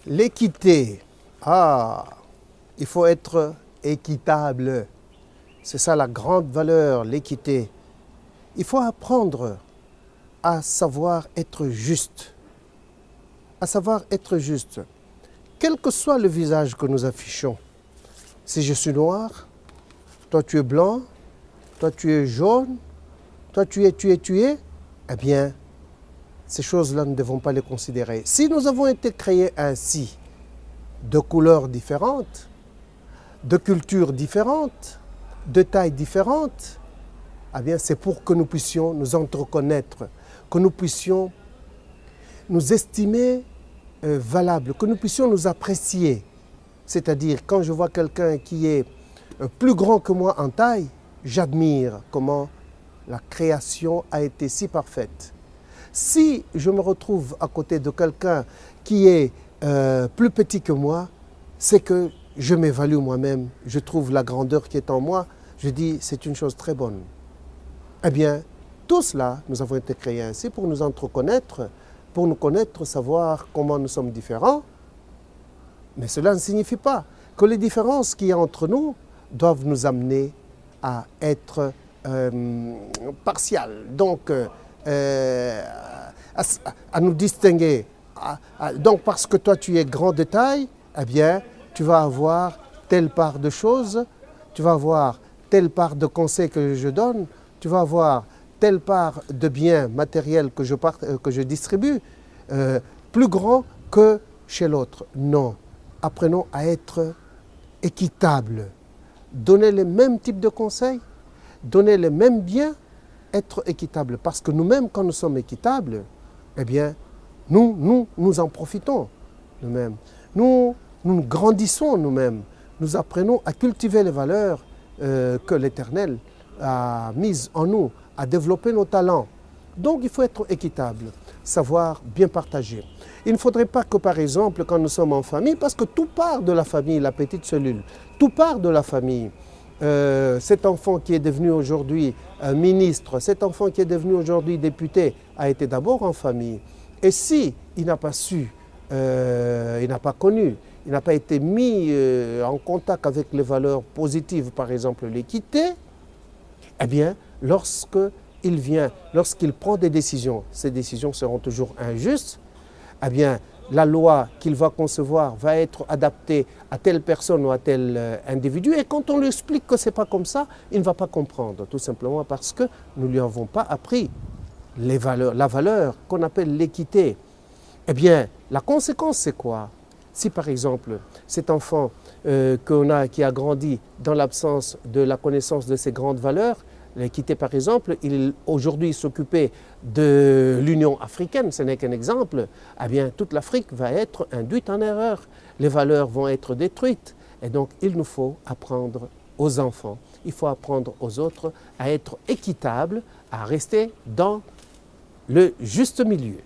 L'équité. Il faut être équitable. C'est ça la grande valeur, l'équité. Il faut apprendre à savoir être juste. À savoir être juste. Quel que soit le visage que nous affichons. Si je suis noir, toi tu es blanc, toi tu es jaune, toi tu es, eh bien, ces choses-là, nous ne devons pas les considérer. Si nous avons été créés ainsi, de couleurs différentes, de cultures différentes, de tailles différentes, eh bien, c'est pour que nous puissions nous entreconnaître, que nous puissions nous estimer valables, que nous puissions nous apprécier. C'est-à-dire, quand je vois quelqu'un qui est plus grand que moi en taille, j'admire comment la création a été si parfaite. Si je me retrouve à côté de quelqu'un qui est plus petit que moi, c'est que je m'évalue moi-même, je trouve la grandeur qui est en moi, je dis c'est une chose très bonne. Eh bien, tout cela, nous avons été créés ainsi pour nous entreconnaître, pour nous connaître, savoir comment nous sommes différents. Mais cela ne signifie pas que les différences qu'il y a entre nous doivent nous amener à être partiales. Donc, à nous distinguer. Donc parce que toi tu es grand de taille, eh bien tu vas avoir telle part de choses, tu vas avoir telle part de conseils que je donne, tu vas avoir telle part de biens matériels que je distribue, plus grand que chez l'autre. Non, apprenons à être équitables, donner les mêmes types de conseils, donner les mêmes biens, être équitable. Parce que nous-mêmes, quand nous sommes équitables, eh bien, nous en profitons nous-mêmes. Nous grandissons nous-mêmes. Nous apprenons à cultiver les valeurs que l'Éternel a mises en nous, à développer nos talents. Donc, il faut être équitable, savoir bien partager. Il ne faudrait pas que, par exemple, quand nous sommes en famille, parce que tout part de la famille, la petite cellule, tout part de la famille. Cet enfant qui est devenu aujourd'hui ministre, cet enfant qui est devenu aujourd'hui député, a été d'abord en famille. Et si il n'a pas su, il n'a pas connu, il n'a pas été mis en contact avec les valeurs positives, par exemple l'équité, eh bien, lorsqu'il prend des décisions, ces décisions seront toujours injustes, eh bien, la loi qu'il va concevoir va être adaptée à telle personne ou à tel individu. Et quand on lui explique que ce n'est pas comme ça, il ne va pas comprendre, tout simplement parce que nous ne lui avons pas appris la valeur qu'on appelle l'équité. Eh bien, la conséquence, c'est quoi? Si par exemple, cet enfant qui a grandi dans l'absence de la connaissance de ces grandes valeurs, l'équité par exemple, il aujourd'hui s'occupait de l'Union africaine, ce n'est qu'un exemple, eh bien toute l'Afrique va être induite en erreur, les valeurs vont être détruites. Et donc il nous faut apprendre aux enfants, il faut apprendre aux autres à être équitables, à rester dans le juste milieu.